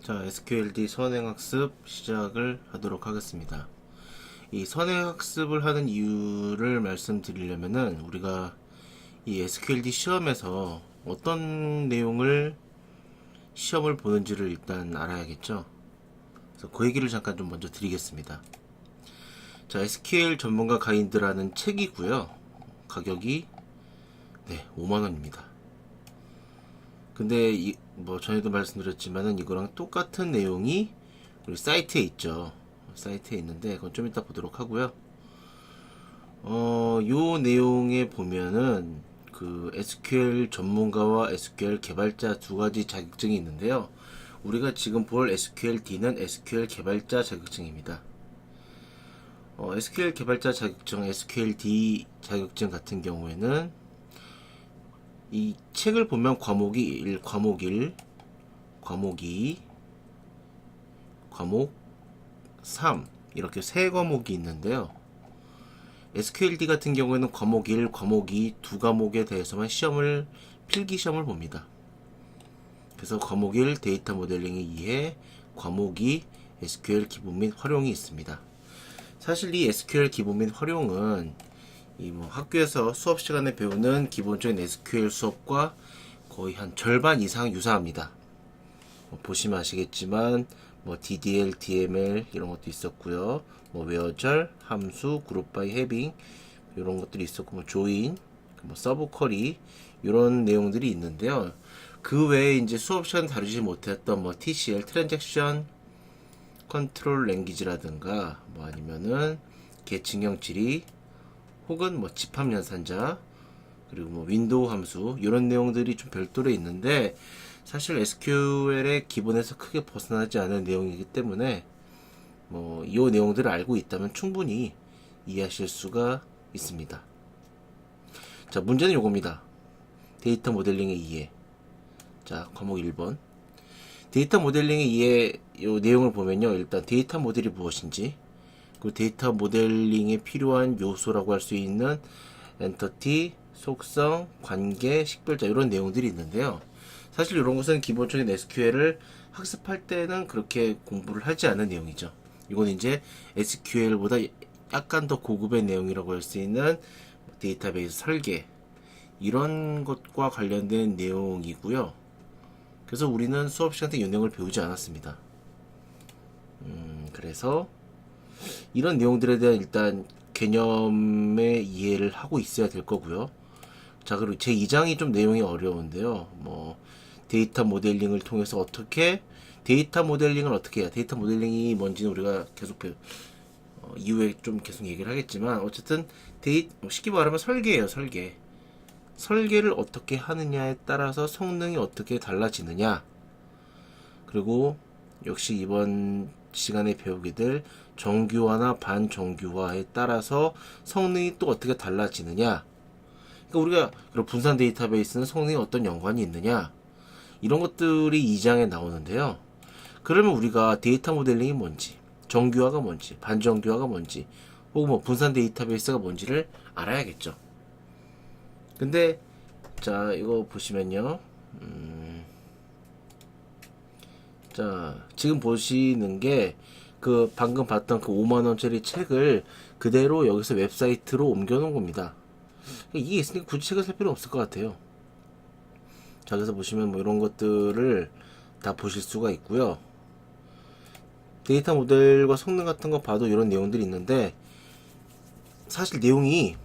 자, SQLD 선행학습 시작을 하도록 하겠습니다. 이 선행학습을 하는 이유를 말씀드리려면은 우리가 이 SQLD 시험에서 어떤 내용을 시험을 보는지를 일단 알아야겠죠. 그래서 그 얘기를 잠깐 좀 먼저 드리겠습니다. 자, SQL 전문가 가이드라는 책이고요. 가격이 5만원입니다. 근데 전에도 말씀드렸지만은 이거랑 똑같은 내용이 우리 사이트에 있죠. 사이트에 있는데 그건 좀 이따 보도록 하고요. 요 내용에 보면은 그 SQL 전문가와 SQL 개발자 두 가지 자격증이 있는데요. 우리가 지금 볼 SQLD는 SQL 개발자 자격증입니다. SQL 개발자 자격증, SQLD 자격증 같은 경우에는 이 책을 보면 과목이 1, 과목 1, 과목 2, 과목 3 이렇게 세 과목이 있는데요. SQLD 같은 경우에는 과목 1, 과목 2 두 과목에 대해서만 필기 시험을 봅니다. 그래서 과목 1 데이터 모델링의 이해, 과목 2 SQL 기본 및 활용이 있습니다. 사실 이 SQL 기본 및 활용은 학교에서 수업 시간에 배우는 기본적인 SQL 수업과 거의 한 절반 이상 유사합니다. 보시면 아시겠지만 DDL, DML 이런 것도 있었고요. 웨어절, 함수, 그룹 바이 해빙 이런 것들이 있었고 조인, 서브 쿼리 이런 내용들이 있는데요. 그 외에 이제 수업 시간 다루지 못했던 TCL, 트랜잭션 컨트롤 랭귀지라든가 아니면은 계층형 지리 혹은 집합 연산자 그리고 윈도우 함수 이런 내용들이 좀 별도로 있는데 사실 SQL의 기본에서 크게 벗어나지 않은 내용이기 때문에 이 내용들을 알고 있다면 충분히 이해하실 수가 있습니다. 자, 문제는 요겁니다. 데이터 모델링의 이해. 자, 과목 1번. 데이터 모델링의 이해 요 내용을 보면요. 일단 데이터 모델이 무엇인지 그 데이터 모델링에 필요한 요소라고 할 수 있는 엔터티, 속성, 관계, 식별자 이런 내용들이 있는데요. 사실 이런 것은 기본적인 SQL을 학습할 때는 그렇게 공부를 하지 않은 내용이죠. 이건 이제 SQL보다 약간 더 고급의 내용이라고 할 수 있는 데이터베이스 설계 이런 것과 관련된 내용이고요. 그래서 우리는 수업 시간 때 이 내용을 배우지 않았습니다. 그래서 이런 내용들에 대한 일단 개념의 이해를 하고 있어야 될 거고요. 자, 그리고 제 2장이 좀 내용이 어려운데요. 데이터 모델링을 통해서 데이터 모델링을 어떻게 해야, 데이터 모델링이 뭔지는 우리가 계속 이후에 좀 계속 얘기를 하겠지만, 어쨌든, 쉽게 말하면 설계예요, 설계. 설계를 어떻게 하느냐에 따라서 성능이 어떻게 달라지느냐. 그리고 역시 이번 시간에 배우게 될 정규화나 반정규화에 따라서 성능이 또 어떻게 달라지느냐. 그러니까 우리가 그럼 분산 데이터베이스는 성능이 어떤 연관이 있느냐. 이런 것들이 2장에 나오는데요. 그러면 우리가 데이터 모델링이 뭔지, 정규화가 뭔지, 반정규화가 뭔지, 혹은 분산 데이터베이스가 뭔지를 알아야겠죠. 근데 자, 이거 보시면요. 자, 지금 보시는 게 방금 봤던 그 5만원짜리 책을 그대로 여기서 웹사이트로 옮겨 놓은 겁니다. 이게 있으니까 굳이 책을 살 필요 없을 것 같아요. 자, 그래서 보시면 이런 것들을 다 보실 수가 있고요. 데이터 모델과 성능 같은 거 봐도 이런 내용들이 있는데 사실 내용이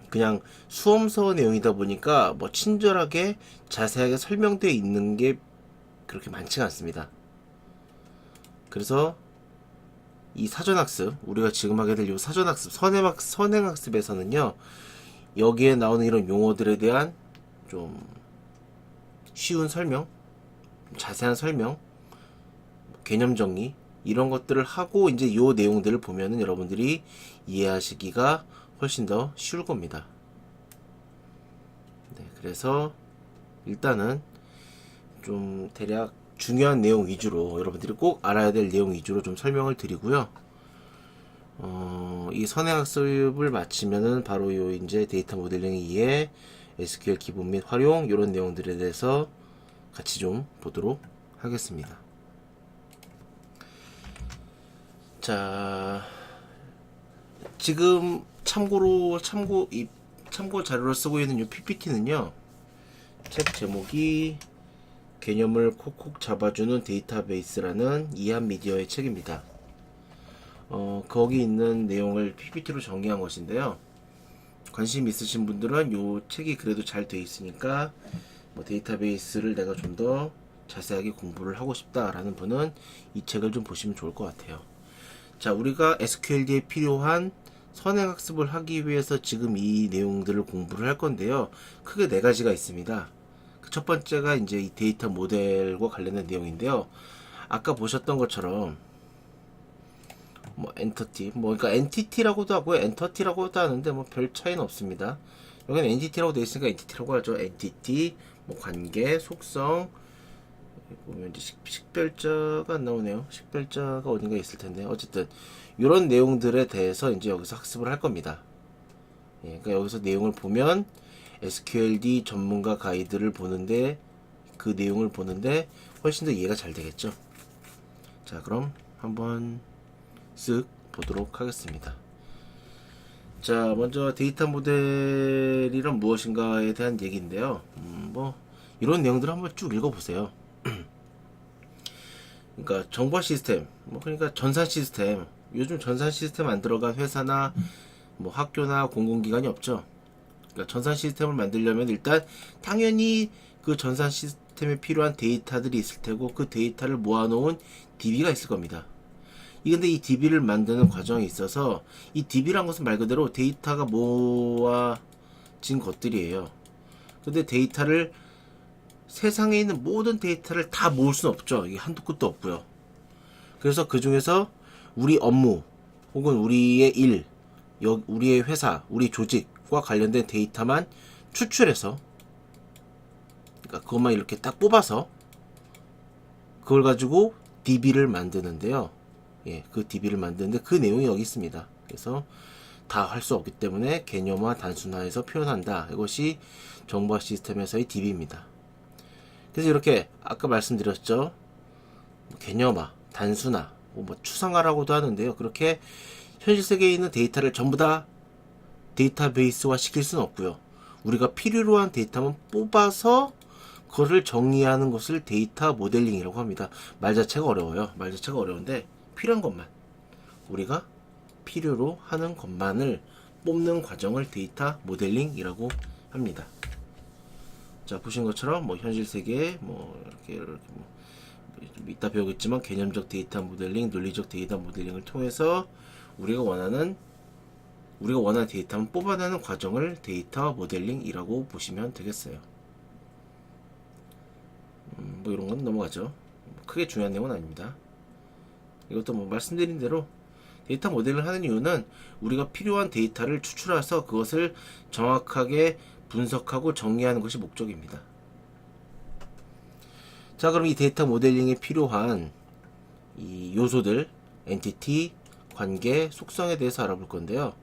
그냥 수험서 내용이다 보니까 친절하게 자세하게 설명되어 있는 게 그렇게 많지가 않습니다. 그래서 이 사전학습, 우리가 지금 하게 될 이 사전학습, 선행학습에서는요, 여기에 나오는 이런 용어들에 대한 좀 쉬운 설명, 자세한 설명, 개념 정리, 이런 것들을 하고 이제 요 내용들을 보면은 여러분들이 이해하시기가 훨씬 더 쉬울 겁니다. 네, 그래서 일단은 좀 대략 중요한 내용 위주로 여러분들이 꼭 알아야 될 내용 위주로 좀 설명을 드리고요. 이 선행학습을 마치면은 바로 요 이제 데이터 모델링 이해, SQL 기본 및 활용 이런 내용들에 대해서 같이 좀 보도록 하겠습니다. 자, 지금 참고 자료로 쓰고 있는 이 PPT는요, 책 제목이 개념을 콕콕 잡아주는 데이터베이스라는 이한미디어의 책입니다. 거기 있는 내용을 PPT로 정리한 것인데요. 관심 있으신 분들은 이 책이 그래도 잘 돼 있으니까 뭐 데이터베이스를 내가 좀 더 자세하게 공부를 하고 싶다라는 분은 이 책을 좀 보시면 좋을 것 같아요. 자, 우리가 SQLD에 필요한 선행학습을 하기 위해서 지금 이 내용들을 공부를 할 건데요. 크게 네 가지가 있습니다. 첫 번째가 이제 이 데이터 모델과 관련된 내용인데요. 아까 보셨던 것처럼 뭐 엔터티, 뭐 그러니까 엔티티라고도 하고 엔터티라고도 하는데 뭐 별 차이는 없습니다. 여기는 엔티티라고 되어 있으니까 엔티티라고 하죠. 엔티티, 뭐 관계, 속성, 보면 이제 식별자가 안 나오네요. 식별자가 어딘가 있을 텐데 어쨌든 이런 내용들에 대해서 이제 여기서 학습을 할 겁니다. 예, 그러니까 여기서 내용을 보면 SQLD 전문가 가이드를 보는데 그 내용을 보는데 훨씬 더 이해가 잘 되겠죠. 자, 그럼 한번 쓱 보도록 하겠습니다. 자, 먼저 데이터 모델이란 무엇인가에 대한 얘기인데요. 뭐 이런 내용들을 한번 쭉 읽어보세요. 그러니까 정보 시스템, 뭐 그러니까 전산 시스템, 요즘 전산 시스템 안 들어간 회사나 뭐 학교나 공공기관이 없죠. 그러니까 전산 시스템을 만들려면 일단 당연히 그 전산 시스템에 필요한 데이터들이 있을 테고 그 데이터를 모아놓은 DB가 있을 겁니다. 근데 이 DB를 만드는 과정에 있어서 이 DB란 것은 말 그대로 데이터가 모아진 것들이에요. 근데 데이터를 세상에 있는 모든 데이터를 다 모을 수는 없죠. 이게 한도 끝도 없고요. 그래서 그 중에서 우리 업무 혹은 우리의 일, 우리의 회사, 우리 조직과 관련된 데이터만 추출해서, 그러니까 그것만 이렇게 딱 뽑아서 그걸 가지고 DB를 만드는데요. 예, 그 DB를 만드는데 그 내용이 여기 있습니다. 그래서 다 할 수 없기 때문에 개념화, 단순화해서 표현한다. 이것이 정보화 시스템에서의 DB입니다. 그래서 이렇게 아까 말씀드렸죠. 개념화, 단순화, 뭐 추상화라고도 하는데요. 그렇게 현실 세계에 있는 데이터를 전부 다 데이터베이스화 시킬 수는 없고요. 우리가 필요로 한 데이터만 뽑아서 그거를 정리하는 것을 데이터 모델링이라고 합니다. 말 자체가 어려워요. 말 자체가 어려운데 필요한 것만, 우리가 필요로 하는 것만을 뽑는 과정을 데이터 모델링이라고 합니다. 자, 보신 것처럼 뭐 현실 세계에 뭐 이렇게 뭐 이따 배우겠지만 개념적 데이터 모델링, 논리적 데이터 모델링을 통해서 우리가 원하는 데이터만 뽑아내는 과정을 데이터 모델링이라고 보시면 되겠어요. 뭐 이런 건 넘어가죠. 크게 중요한 내용은 아닙니다. 이것도 뭐 말씀드린 대로 데이터 모델링을 하는 이유는 우리가 필요한 데이터를 추출해서 그것을 정확하게 분석하고 정리하는 것이 목적입니다. 자, 그럼 이 데이터 모델링에 필요한 이 요소들, 엔티티, 관계, 속성에 대해서 알아볼 건데요.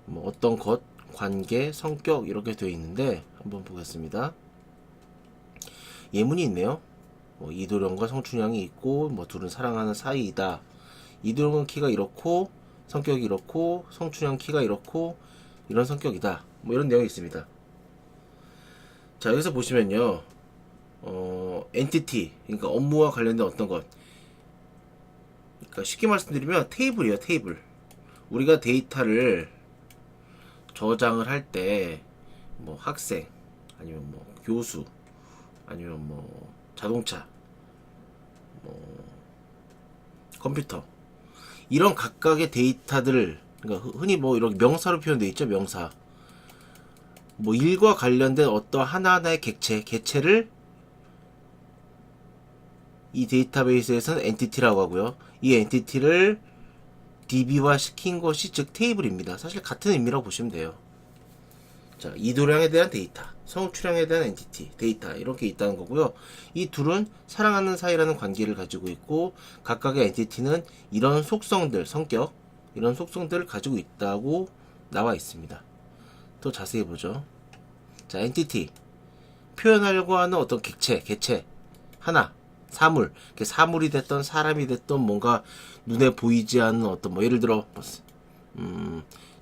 뭐 어떤 것, 관계, 성격 이렇게 되어 있는데 한번 보겠습니다. 예문이 있네요. 뭐 이도령과 성춘향이 있고 뭐 둘은 사랑하는 사이이다. 이도령은 키가 이렇고 성격이 이렇고 성춘향 키가 이렇고 이런 성격이다. 뭐 이런 내용이 있습니다. 자, 여기서 보시면요. 엔티티, 그러니까 업무와 관련된 어떤 것. 그러니까 쉽게 말씀드리면 테이블이에요, 테이블. 우리가 데이터를 저장을 할 때 뭐 학생, 아니면 뭐 교수, 아니면 뭐 자동차, 뭐 컴퓨터, 이런 각각의 데이터들을, 그러니까 흔히 뭐 이렇게 명사로 표현되어 있죠, 명사. 뭐 일과 관련된 어떤 하나하나의 개체를 이 데이터베이스에서는 엔티티라고 하고요. 이 엔티티를 DB화 시킨 것이 즉 테이블입니다. 사실 같은 의미라고 보시면 돼요. 자, 이도량에 대한 데이터, 성출량에 대한 엔티티, 데이터 이렇게 있다는 거고요. 이 둘은 사랑하는 사이라는 관계를 가지고 있고 각각의 엔티티는 이런 속성들, 성격, 이런 속성들을 가지고 있다고 나와 있습니다. 더 자세히 보죠. 자, 엔티티, 표현하려고 하는 어떤 개체 하나, 사물이 됐던 사람이 됐던 뭔가 눈에 보이지 않는 어떤 뭐 예를 들어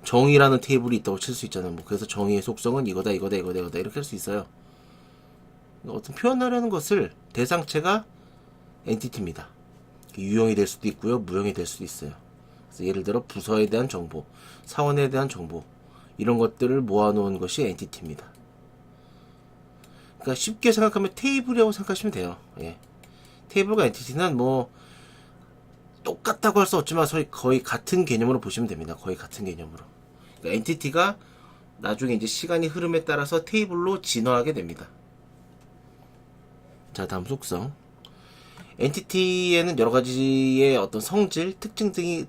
정의라는 테이블이 있다고 칠 수 있잖아요. 뭐 그래서 정의의 속성은 이거다 이렇게 할 수 있어요. 어떤 표현하려는 것을 대상체가 엔티티입니다. 유형이 될 수도 있고요, 무형이 될 수도 있어요. 그래서 예를 들어 부서에 대한 정보, 사원에 대한 정보 이런 것들을 모아놓은 것이 엔티티입니다. 그러니까 쉽게 생각하면 테이블이라고 생각하시면 돼요. 예. 테이블과 엔티티는 뭐 똑같다고 할 수 없지만 거의 같은 개념으로 보시면 됩니다. 거의 같은 개념으로. 그러니까 엔티티가 나중에 이제 시간이 흐름에 따라서 테이블로 진화하게 됩니다. 자, 다음 속성. 엔티티에는 여러 가지의 어떤 성질, 특징 등이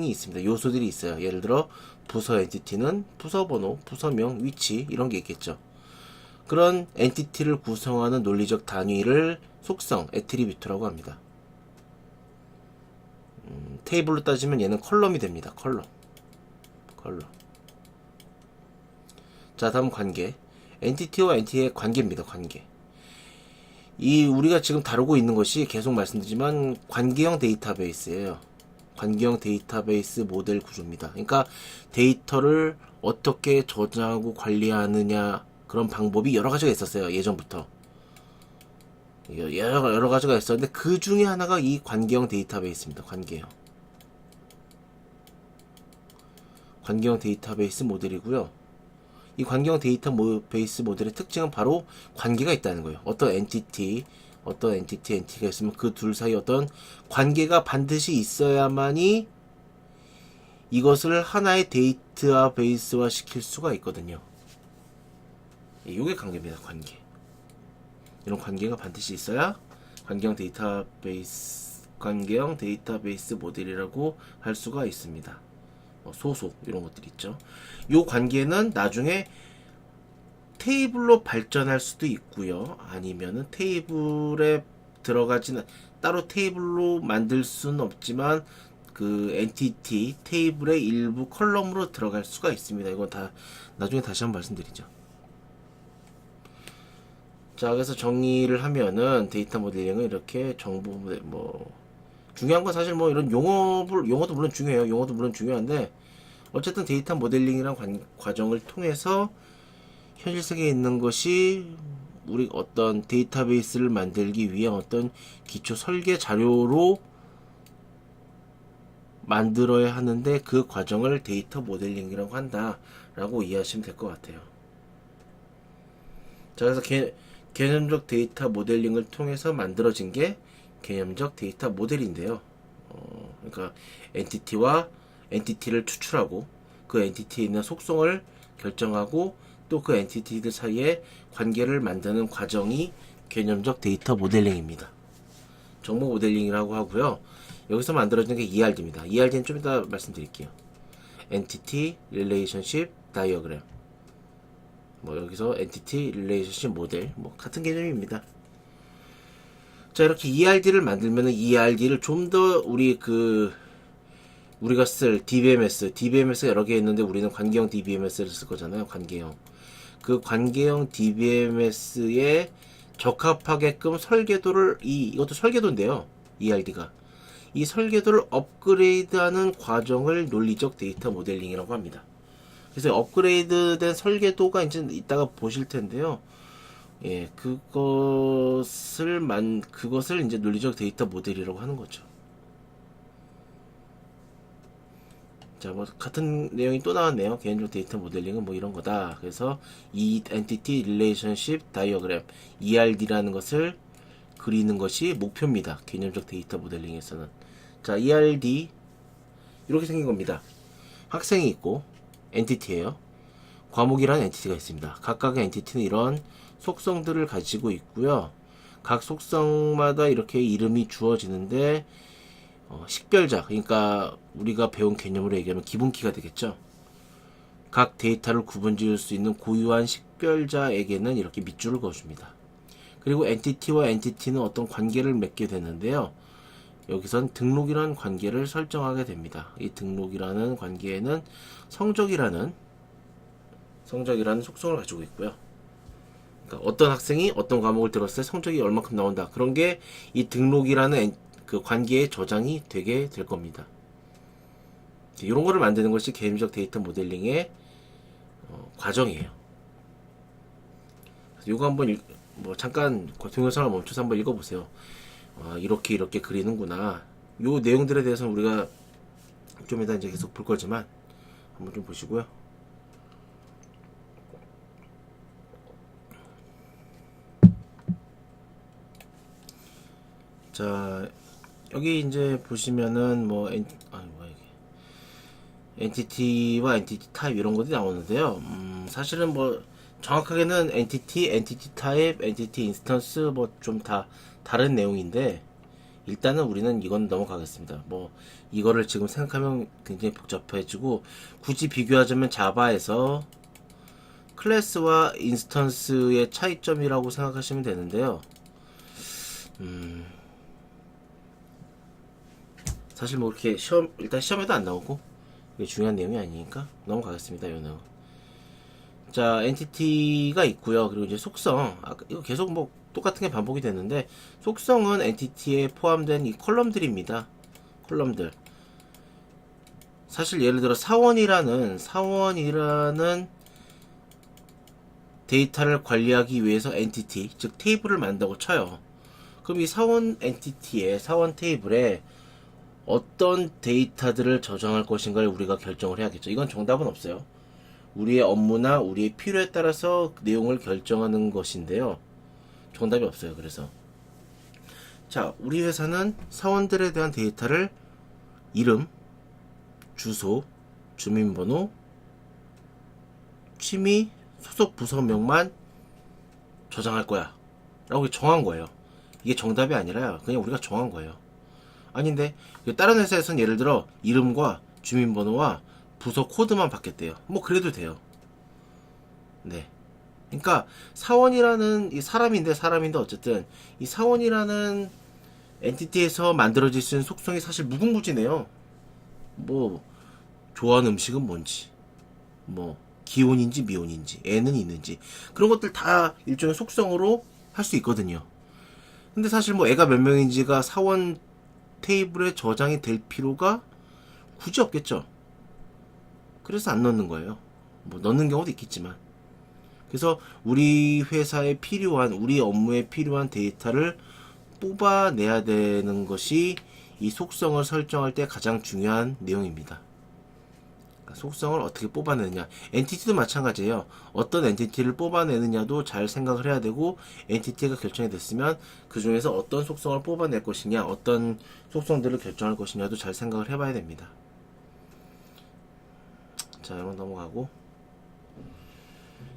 있습니다. 요소들이 있어요. 예를 들어 부서 엔티티는 부서 번호, 부서명, 위치 이런 게 있겠죠. 그런 엔티티를 구성하는 논리적 단위를 속성, 애트리뷰트라고 합니다. 테이블로 따지면 얘는 컬럼이 됩니다. 컬럼. 자, 다음 관계. 엔티티와 엔티티의 관계입니다. 관계. 우리가 지금 다루고 있는 것이 계속 말씀드리지만 관계형 데이터베이스예요. 관계형 데이터베이스 모델 구조입니다. 그러니까 데이터를 어떻게 저장하고 관리하느냐 그런 방법이 여러 가지가 있었어요. 예전부터. 여러 가지가 있었는데 그 중에 하나가 이 관계형 데이터베이스입니다. 관계형 데이터베이스 모델이고요. 이 관계형 데이터베이스 모델의 특징은 바로 관계가 있다는 거예요. 어떤 엔티티가 있으면 그 둘 사이 어떤 관계가 반드시 있어야만이 이것을 하나의 데이터베이스화 시킬 수가 있거든요. 이게 관계입니다. 관계. 이런 관계가 반드시 있어야 관계형 데이터베이스 모델이라고 할 수가 있습니다. 소속 이런 것들 있죠. 이 관계는 나중에 테이블로 발전할 수도 있고요. 아니면은 테이블에 들어가지는 따로 테이블로 만들 수는 없지만 그 엔티티 테이블의 일부 컬럼으로 들어갈 수가 있습니다. 이건 다 나중에 다시 한번 말씀드리죠. 자, 그래서 정리를 하면은 데이터 모델링은 이렇게 정보 모델 중요한 건 사실 뭐 이런 용어도 물론 중요해요. 용어도 물론 중요한데 어쨌든 데이터 모델링이라는 과정을 통해서 현실 세계에 있는 것이 우리 어떤 데이터베이스를 만들기 위한 어떤 기초 설계 자료로 만들어야 하는데 그 과정을 데이터 모델링이라고 한다라고 이해하시면 될 것 같아요. 자, 그래서 개념적 데이터 모델링을 통해서 만들어진 게 개념적 데이터 모델인데요. 그러니까 엔티티를 추출하고 그 엔티티에 있는 속성을 결정하고 또 그 엔티티들 사이에 관계를 만드는 과정이 개념적 데이터 모델링입니다. 정보 모델링이라고 하고요. 여기서 만들어진 게 ERD입니다. ERD는 좀 이따 말씀드릴게요. Entity Relationship Diagram. 여기서 Entity Relationship 모델 같은 개념입니다. 자, 이렇게 ERD를 만들면은 ERD를 좀 더 우리가 쓸 DBMS가 여러 개 있는데 우리는 관계형 DBMS를 쓸 거잖아요. 그 관계형 DBMS에 적합하게끔 설계도를 이것도 설계도인데요. ERD가 이 설계도를 업그레이드하는 과정을 논리적 데이터 모델링이라고 합니다. 그래서 업그레이드된 설계도가 이제 이따가 보실 텐데요. 예, 그것을 이제 논리적 데이터 모델이라고 하는 거죠. 자, 같은 내용이 또 나왔네요. 개념적 데이터 모델링은 이런 거다. 그래서 이 Entity Relationship Diagram, ERD라는 것을 그리는 것이 목표입니다. 개념적 데이터 모델링에서는. 자, ERD 이렇게 생긴 겁니다. 학생이 있고 엔티티예요. 과목이라는 엔티티가 있습니다. 각각의 엔티티는 이런 속성들을 가지고 있고요. 각 속성마다 이렇게 이름이 주어지는데 식별자, 그러니까 우리가 배운 개념으로 얘기하면 기본키가 되겠죠. 각 데이터를 구분 지을 수 있는 고유한 식별자에게는 이렇게 밑줄을 그어줍니다. 그리고 엔티티와 엔티티는 어떤 관계를 맺게 되는데요. 여기선 등록이라는 관계를 설정하게 됩니다. 이 등록이라는 관계에는 성적이라는 속성을 가지고 있고요. 그러니까 어떤 학생이 어떤 과목을 들었을 때 성적이 얼마큼 나온다. 그런 게 이 등록이라는 그 관계에 저장이 되게 될 겁니다. 이런 거를 만드는 것이 개념적 데이터 모델링의 과정이에요. 이거 한번 뭐 잠깐 동영상을 멈춰서 한번 읽어보세요. 이렇게 그리는구나. 요 내용들에 대해서는 우리가 좀 이따 이제 계속 볼 거지만 한번 좀 보시고요. 자, 여기 이제 보시면은 뭐 뭐야 이게 엔티티와 엔티티 타입 이런 것들이 나오는데요. 사실은 뭐 정확하게는 엔티티 타입, 엔티티 인스턴스 뭐 좀 다 다른 내용인데 일단은 우리는 이건 넘어가겠습니다. 뭐 이거를 지금 생각하면 굉장히 복잡해지고 굳이 비교하자면 자바에서 클래스와 인스턴스의 차이점이라고 생각하시면 되는데요. 사실 뭐 이렇게 일단 시험에도 안 나오고 이게 중요한 내용이 아니니까 넘어가겠습니다. 요 내용. 자, 엔티티가 있고요. 그리고 이제 속성. 이거 계속 뭐 똑같은 게 반복이 되는데 속성은 엔티티에 포함된 이 컬럼들입니다. 컬럼들. 사실 예를 들어 사원이라는 데이터를 관리하기 위해서 엔티티, 즉 테이블을 만든다고 쳐요. 그럼 이 사원 엔티티에 사원 테이블에 어떤 데이터들을 저장할 것인가를 우리가 결정을 해야겠죠. 이건 정답은 없어요. 우리의 업무나 우리의 필요에 따라서 내용을 결정하는 것인데요. 정답이 없어요. 그래서 자, 우리 회사는 사원들에 대한 데이터를 이름, 주소, 주민번호, 취미, 소속 부서명만 저장할 거야 라고 정한 거예요. 이게 정답이 아니라 그냥 우리가 정한 거예요. 아닌데 다른 회사에서는 예를 들어 이름과 주민번호와 부서 코드만 받겠대요. 뭐 그래도 돼요. 네. 그러니까 사원이라는 이 사람인데 어쨌든 이 사원이라는 엔티티에서 만들어질 수 있는 속성이 사실 무궁무진해요. 뭐 좋아하는 음식은 뭔지, 뭐 기혼인지 미혼인지, 애는 있는지 그런 것들 다 일종의 속성으로 할 수 있거든요. 근데 사실 뭐 애가 몇 명인지가 사원 테이블에 저장이 될 필요가 굳이 없겠죠. 그래서 안 넣는 거예요. 뭐 넣는 경우도 있겠지만. 그래서 우리 회사에 필요한, 우리 업무에 필요한 데이터를 뽑아내야 되는 것이 이 속성을 설정할 때 가장 중요한 내용입니다. 그러니까 속성을 어떻게 뽑아내느냐. 엔티티도 마찬가지예요. 어떤 엔티티를 뽑아내느냐도 잘 생각을 해야 되고, 엔티티가 결정이 됐으면 그 중에서 어떤 속성을 뽑아낼 것이냐, 어떤 속성들을 결정할 것이냐도 잘 생각을 해봐야 됩니다. 자, 이건 넘어가고.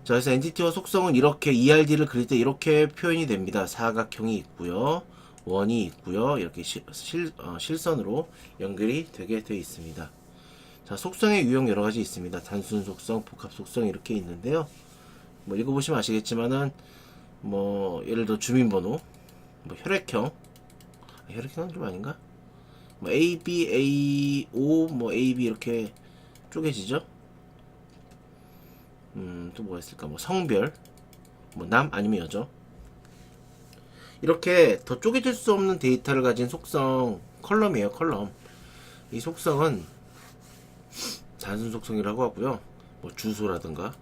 자, 그래서 엔티티와 속성은 이렇게 ERD를 그릴 때 이렇게 표현이 됩니다. 사각형이 있고요, 원이 있고요, 이렇게 실선으로 연결이 되게 되어 있습니다. 자, 속성의 유형 여러 가지 있습니다. 단순 속성, 복합 속성 이렇게 있는데요. 뭐 읽어보시면 아시겠지만은 뭐 예를 들어 주민번호, 뭐 혈액형, 혈액형은 좀 아닌가? 뭐 A, B, A, O, 뭐 A, B 이렇게 쪼개지죠. 또 뭐가 있을까? 뭐 성별, 뭐 남 아니면 여자. 이렇게 더 쪼개질 수 없는 데이터를 가진 속성 컬럼이에요. 컬럼. 이 속성은 단순 속성이라고 하고요. 뭐 주소라든가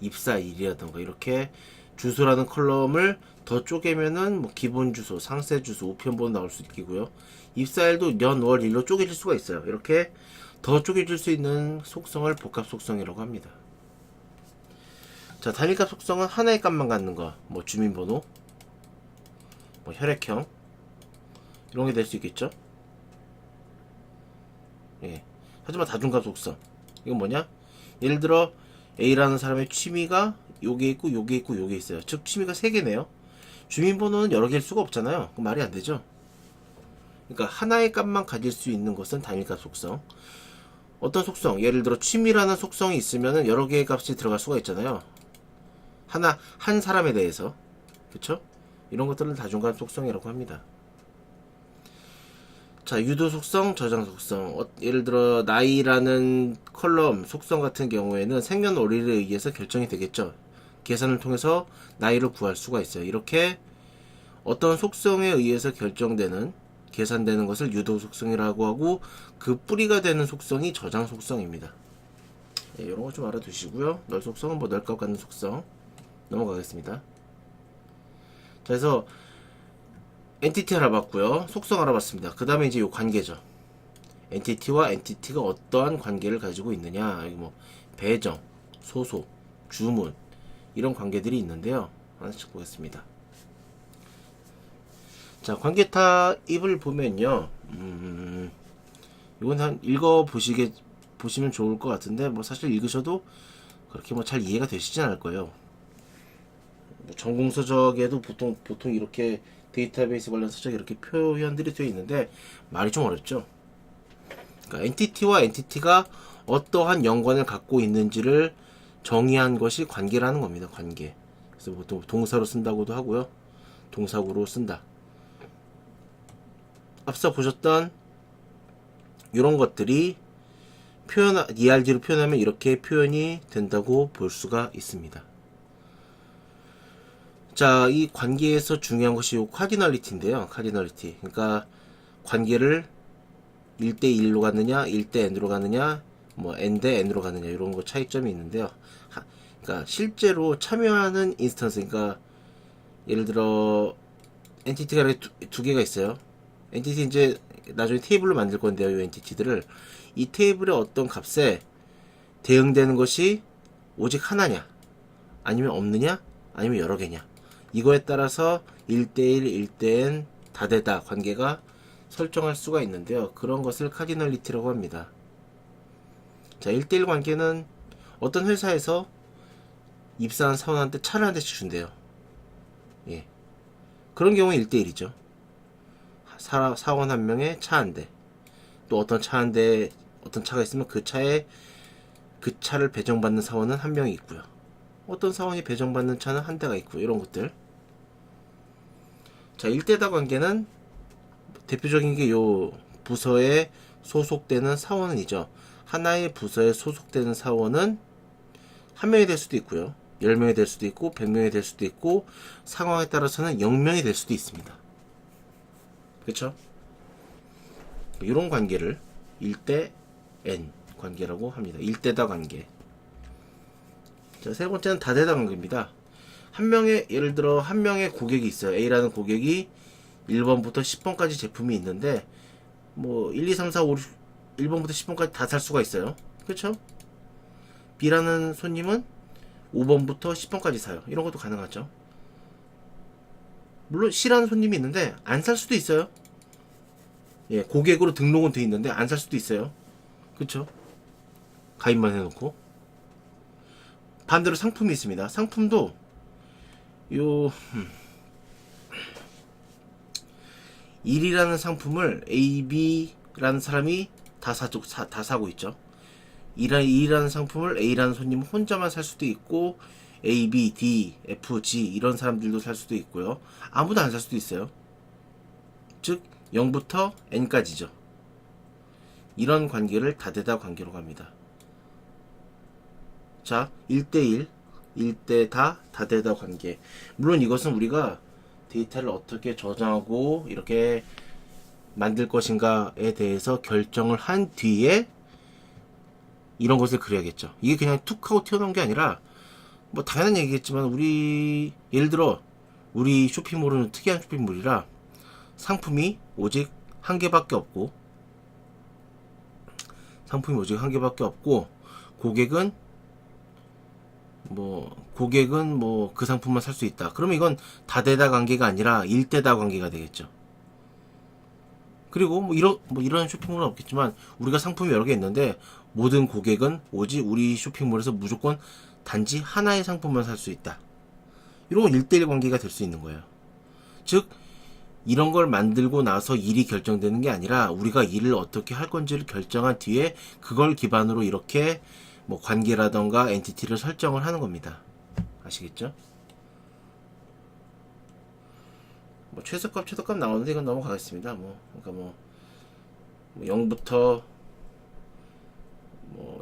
입사일이라든가 이렇게 주소라는 컬럼을 더 쪼개면은 뭐 기본 주소, 상세 주소, 우편번호 나올 수 있고요. 입사일도 년, 월, 일로 쪼개질 수가 있어요. 이렇게 더 쪼개질 수 있는 속성을 복합 속성이라고 합니다. 자, 단일값 속성은 하나의 값만 갖는 거. 뭐 주민번호, 뭐 혈액형 이런 게 될 수 있겠죠. 예. 하지만 다중값 속성 이건 뭐냐? 예를 들어 A라는 사람의 취미가 요게 있고 요게 있고 요게 있어요. 즉 취미가 3개네요. 주민번호는 여러 개일 수가 없잖아요. 그럼 말이 안 되죠. 그러니까 하나의 값만 가질 수 있는 것은 단일값 속성. 어떤 속성? 예를 들어 취미라는 속성이 있으면 여러 개의 값이 들어갈 수가 있잖아요. 한 사람에 대해서. 그쵸? 이런 것들은 다중값 속성이라고 합니다. 자, 유도 속성, 저장 속성. 예를 들어 나이라는 컬럼 속성 같은 경우에는 생년월일에 의해서 결정이 되겠죠. 계산을 통해서 나이를 구할 수가 있어요. 이렇게 어떤 속성에 의해서 결정되는 계산되는 것을 유도 속성이라고 하고 그 뿌리가 되는 속성이 저장 속성입니다. 예, 이런 거 좀 알아두시고요. 널 속성은 뭐 널 것 같는 속성 넘어가겠습니다. 자, 그래서 엔티티 알아봤고요. 속성 알아봤습니다. 그 다음에 이제 요 관계죠. 엔티티와 엔티티가 어떠한 관계를 가지고 있느냐. 여기 뭐 배정, 소속, 주문 이런 관계들이 있는데요. 하나씩 보겠습니다. 자, 관계 타입을 보면요. 이건 한 보시면 좋을 것 같은데 뭐 사실 읽으셔도 그렇게 뭐 잘 이해가 되시진 않을 거예요. 뭐 전공 서적에도 보통 이렇게 데이터베이스 관련 서적에 이렇게 표현들이 되어 있는데 말이 좀 어렵죠. 그러니까 엔티티와 엔티티가 어떠한 연관을 갖고 있는지를 정의한 것이 관계라는 겁니다. 관계. 그래서 보통 동사로 쓴다고도 하고요. 동사구로 쓴다. 앞서 보셨던 이런 것들이 ERD로 표현하면 이렇게 표현이 된다고 볼 수가 있습니다. 자, 이 관계에서 중요한 것이 이 카디널리티인데요. 카디널리티. 그러니까 관계를 1대1로 가느냐, 1대 n으로 가느냐, 뭐 n 대 n으로 가느냐 이런 거 차이점이 있는데요. 그러니까 실제로 참여하는 인스턴스, 그러니까 예를 들어 엔티티가 이렇게 두 개가 있어요. 엔티티 이제 나중에 테이블로 만들 건데요. 이 엔티티들을 이 테이블의 어떤 값에 대응되는 것이 오직 하나냐, 아니면 없느냐, 아니면 여러 개냐. 이거에 따라서 1대1, 1대 n, 다대다 관계가 설정할 수가 있는데요. 그런 것을 카디널리티라고 합니다. 자, 1대1 관계는 어떤 회사에서 입사한 사원한테 차를 한 대씩 준대요. 예. 그런 경우에 1대1이죠. 사원 한 명에 차 한 대. 또 어떤 차가 있으면 그 차를 배정받는 사원은 한 명이 있고요. 어떤 사원이 배정받는 차는 한 대가 있고 이런 것들. 자, 1대다 관계는 대표적인 게 요 부서에 소속되는 사원이죠. 하나의 부서에 소속되는 사원은 한 명이 될 수도 있고요. 10명이 될 수도 있고 100명이 될 수도 있고 상황에 따라서는 0명이 될 수도 있습니다. 그렇죠? 이런 관계를 1대 n 관계라고 합니다. 1대다 관계. 자, 세 번째는 다대다 관계입니다. 예를 들어 한 명의 고객이 있어요. A라는 고객이 1번부터 10번까지 제품이 있는데 뭐 1, 2, 3, 4, 5, 1번부터 10번까지 다 살 수가 있어요. 그렇죠? B라는 손님은 5번부터 10번까지 사요. 이런 것도 가능하죠. 물론 C라는 손님이 있는데 안 살 수도 있어요. 예, 고객으로 등록은 돼 있는데 안 살 수도 있어요. 그쵸? 가입만 해놓고. 반대로 상품이 있습니다. 상품도 요 1이라는 상품을 A, B라는 사람이 다 사고 있죠. 2라는 상품을 A라는 손님 혼자만 살 수도 있고 A, B, D, F, G 이런 사람들도 살 수도 있고요. 아무도 안 살 수도 있어요. 즉 0부터 N까지죠. 이런 관계를 다대다 관계로 합니다. 자, 1대1, 1대다, 다대다 관계. 물론 이것은 우리가 데이터를 어떻게 저장하고 이렇게 만들 것인가에 대해서 결정을 한 뒤에 이런 것을 그려야겠죠. 이게 그냥 툭 하고 튀어나온 게 아니라 뭐 당연한 얘기겠지만 예를 들어 우리 쇼핑몰은 특이한 쇼핑몰이라 상품이 오직 한 개밖에 없고 고객은 그 상품만 살 수 있다. 그러면 이건 다대다 관계가 아니라 1대다 관계가 되겠죠. 그리고 이런 쇼핑몰은 없겠지만 우리가 상품이 여러 개 있는데 모든 고객은 오직 우리 쇼핑몰에서 무조건 단지 하나의 상품만 살 수 있다. 이런 건 1대1 관계가 될 수 있는 거예요. 즉 이런 걸 만들고 나서 일이 결정되는 게 아니라 우리가 일을 어떻게 할 건지를 결정한 뒤에 그걸 기반으로 이렇게 뭐 관계라던가 엔티티를 설정을 하는 겁니다. 아시겠죠? 뭐 최소값 나오는데 이건 넘어가겠습니다. 그러니까 0부터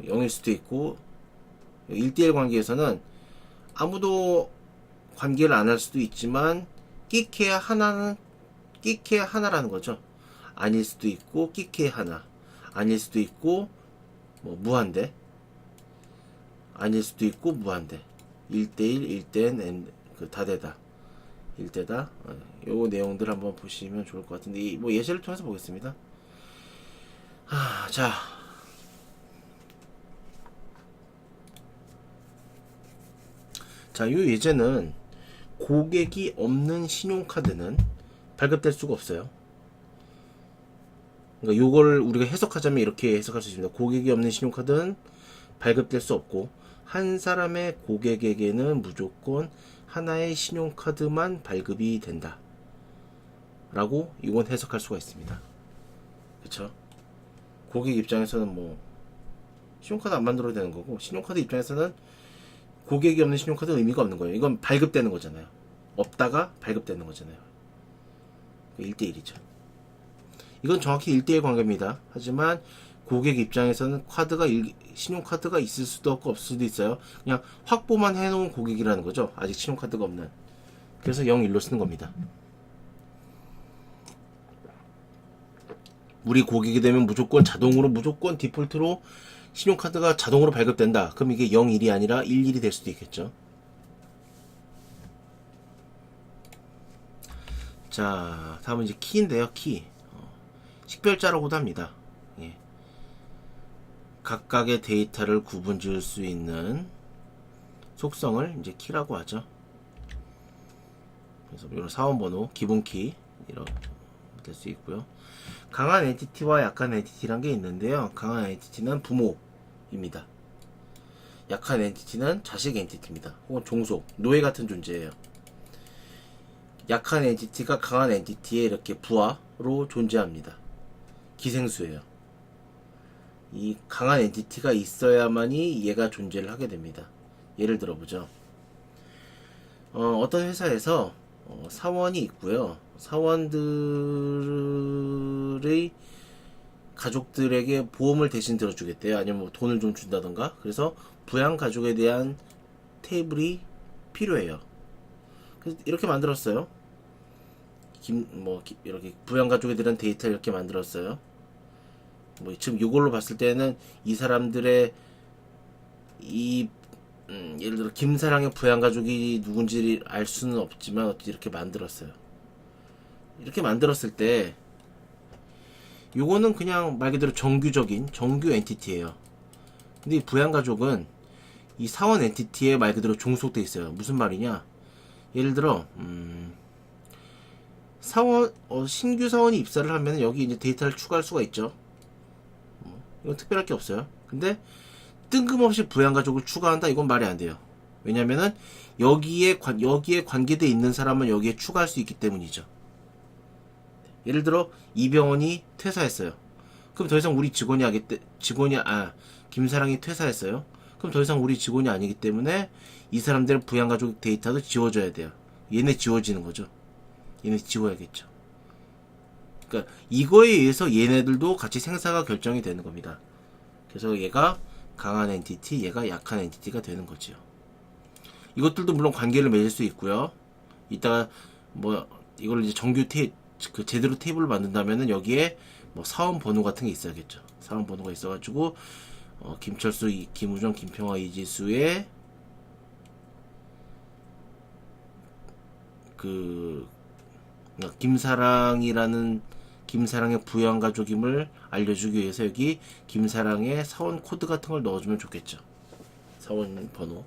0일 수도 있고 1대1 관계에서는 아무도 관계를 안 할 수도 있지만 끼케야 하나라는 거죠. 아닐 수도 있고 끼케야 하나, 아닐 수도 있고 뭐 무한대, 아닐 수도 있고 무한대, 1대1, 1대 그 다대다, 1대다. 요 내용들 한번 보시면 좋을 것 같은데 뭐 예시를 통해서 보겠습니다. 자, 요 예제는 고객이 없는 신용카드는 발급될 수가 없어요. 그러니까 요걸 우리가 해석하자면 이렇게 해석할 수 있습니다. 고객이 없는 신용카드는 발급될 수 없고 한 사람의 고객에게는 무조건 하나의 신용카드만 발급이 된다 라고 이건 해석할 수가 있습니다. 그쵸? 고객 입장에서는 뭐 신용카드 안 만들어도 되는 거고, 신용카드 입장에서는 고객이 없는 신용카드 의미가 없는 거예요. 이건 발급되는 거잖아요. 없다가 발급되는 거잖아요. 1대1이죠. 이건 정확히 1대1 관계입니다. 하지만 고객 입장에서는 신용카드가 있을 수도 없고 없을 수도 있어요. 그냥 확보만 해놓은 고객이라는 거죠. 아직 신용카드가 없는. 그래서 0, 1로 쓰는 겁니다. 우리 고객이 되면 무조건 디폴트로 신용카드가 자동으로 발급된다. 그럼 이게 0, 1이 아니라 1, 1이 될 수도 있겠죠. 자, 다음은 이제 키인데요. 키. 식별자라고도 합니다. 예. 각각의 데이터를 구분 지을 수 있는 속성을 이제 키라고 하죠. 그래서 이런 사원번호, 기본키 이렇게 될 수 있고요. 강한 엔티티와 약한 엔티티란 게 있는데요. 강한 엔티티는 부모입니다. 약한 엔티티는 자식 엔티티입니다. 혹은 종속, 노예 같은 존재예요. 약한 엔티티가 강한 엔티티에 이렇게 부하로 존재합니다. 기생수예요. 이 강한 엔티티가 있어야만이 얘가 존재를 하게 됩니다. 예를 들어보죠. 어떤 회사에서 사원이 있고요. 사원들의 가족들에게 보험을 대신 들어주겠대요. 아니면 뭐 돈을 좀 준다던가. 그래서 부양 가족에 대한 테이블이 필요해요. 그래서 이렇게 만들었어요. 이렇게 부양 가족에 대한 데이터 이렇게 만들었어요. 뭐 지금 이걸로 봤을 때는 이 사람들의 예를 들어 김사랑의 부양 가족이 누군지 알 수는 없지만 어떻게 이렇게 만들었어요. 이렇게 만들었을 때 요거는 그냥 말 그대로 정규 엔티티예요. 근데 이 부양 가족은 이 사원 엔티티에 말 그대로 종속돼 있어요. 무슨 말이냐? 예를 들어 신규 사원이 입사를 하면 여기 이제 데이터를 추가할 수가 있죠. 이건 특별할 게 없어요. 근데 뜬금없이 부양 가족을 추가한다, 이건 말이 안 돼요. 왜냐면은 여기에 관계돼 있는 사람은 여기에 추가할 수 있기 때문이죠. 예를 들어 이병헌이 퇴사했어요. 그럼 더 이상 우리 김사랑이 퇴사했어요. 그럼 더 이상 우리 직원이 아니기 때문에 이 사람들의 부양 가족 데이터도 지워줘야 돼요. 얘네 지워지는 거죠. 얘네 지워야겠죠. 그러니까 이거에 의해서 얘네들도 같이 생사가 결정이 되는 겁니다. 그래서 얘가 강한 엔티티, 얘가 약한 엔티티가 되는 거지요. 이것들도 물론 관계를 맺을 수 있고요. 이따가 뭐 이걸 이제 제대로 테이블을 만든다면은 여기에 뭐 사원 번호 같은 게 있어야겠죠. 사원 번호가 있어가지고 김철수, 김우정, 김평화, 이지수의 김사랑의 부양 가족임을 알려주기 위해서 여기 김사랑의 사원 코드 같은 걸 넣어주면 좋겠죠. 사원 번호.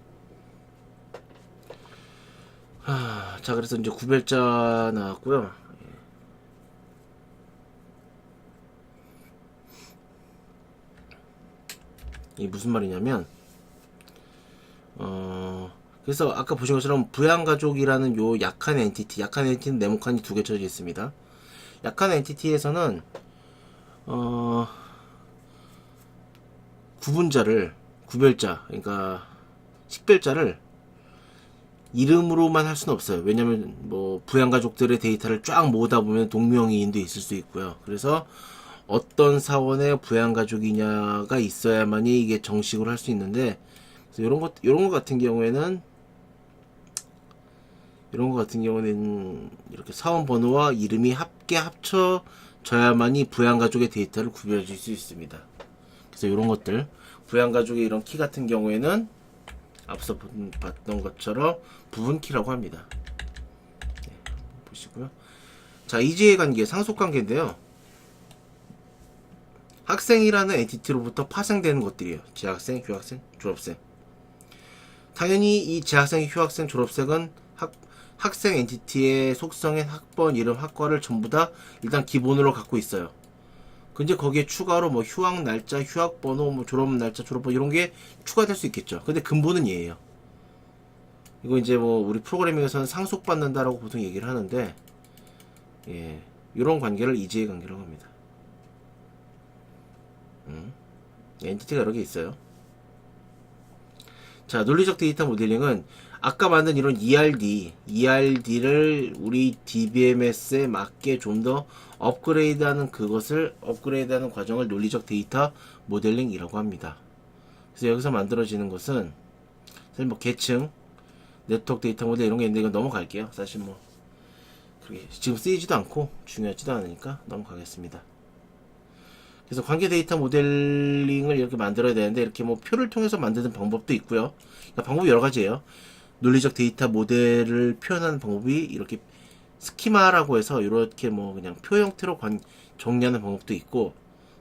자, 그래서 이제 구별자 나왔고요. 이게 무슨 말이냐면 그래서 아까 보신 것처럼 부양가족이라는 요 약한 엔티티는 네모칸이 두 개 쳐져 있습니다. 약한 엔티티에서는 구별자, 그러니까 식별자를 이름으로만 할 수는 없어요. 왜냐면 뭐 부양가족들의 데이터를 쫙 모으다 보면 동명이인도 있을 수 있고요. 그래서 어떤 사원의 부양가족이냐가 있어야만이 이게 정식으로 할 수 있는데, 그래서 이런 것 같은 경우에는 이런 거 같은 경우는 이렇게 사원 번호와 이름이 함께 합쳐져야만이 부양가족의 데이터를 구별해 줄 수 있습니다. 그래서 이런 것들, 부양가족의 이런 키 같은 경우에는 앞서 봤던 것처럼 부분키라고 합니다. 네, 보시고요. 자, 이지의관계, 상속관계인데요. 학생이라는 엔티티로부터 파생되는 것들이에요. 재학생, 휴학생, 졸업생. 당연히 이 재학생, 휴학생, 졸업생은 학생 엔티티의 속성인 학번, 이름, 학과를 전부 다 일단 기본으로 갖고 있어요. 근데 거기에 추가로 뭐 휴학 날짜, 휴학 번호, 뭐 졸업 날짜, 졸업 번호 이런 게 추가될 수 있겠죠. 근데 근본은 얘예요. 이거 이제 뭐 우리 프로그래밍에서는 상속받는다라고 보통 얘기를 하는데, 예, 이런 관계를 이지의 관계라고 합니다. 엔티티가 여러 개 있어요. 자, 논리적 데이터 모델링은 아까 만든 이런 ERD를 우리 DBMS에 맞게 좀 더 업그레이드하는 과정을 논리적 데이터 모델링이라고 합니다. 그래서 여기서 만들어지는 것은 사실 뭐 계층, 네트워크 데이터 모델 이런 게 있는데 이건 넘어갈게요. 사실 뭐 그게 지금 쓰이지도 않고 중요하지도 않으니까 넘어가겠습니다. 그래서 관계 데이터 모델링을 이렇게 만들어야 되는데 이렇게 뭐 표를 통해서 만드는 방법도 있고요. 그러니까 방법이 여러 가지예요. 논리적 데이터 모델을 표현하는 방법이 이렇게 스키마라고 해서 이렇게 뭐 그냥 표 형태로 정리하는 방법도 있고,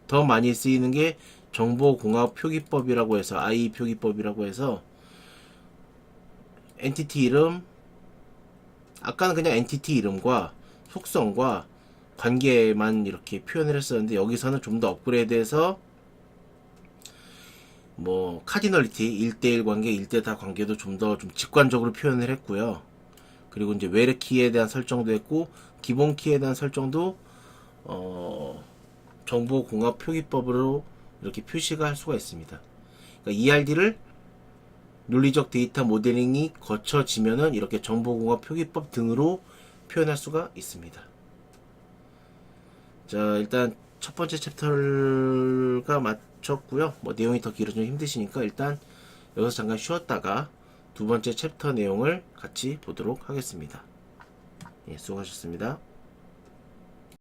더 많이 쓰이는 게 정보공학 표기법이라고 해서 I 표기법이라고 해서 엔티티 이름, 아까는 그냥 엔티티 이름과 속성과 관계만 이렇게 표현을 했었는데 여기서는 좀 더 업그레이드해서 뭐 카디널리티 1대1 관계, 1대4 관계도 좀 더 좀 직관적으로 표현을 했고요. 그리고 이제 외래 키에 대한 설정도 했고 기본 키에 대한 설정도 정보공학 표기법으로 이렇게 표시가 할 수가 있습니다. 그러니까 ERD를 논리적 데이터 모델링이 거쳐지면은 이렇게 정보공학 표기법 등으로 표현할 수가 있습니다. 자, 일단 첫 번째 챕터가 마쳤고요. 뭐 내용이 더 길어지면 힘드시니까 일단 여기서 잠깐 쉬었다가 두 번째 챕터 내용을 같이 보도록 하겠습니다. 예, 수고하셨습니다.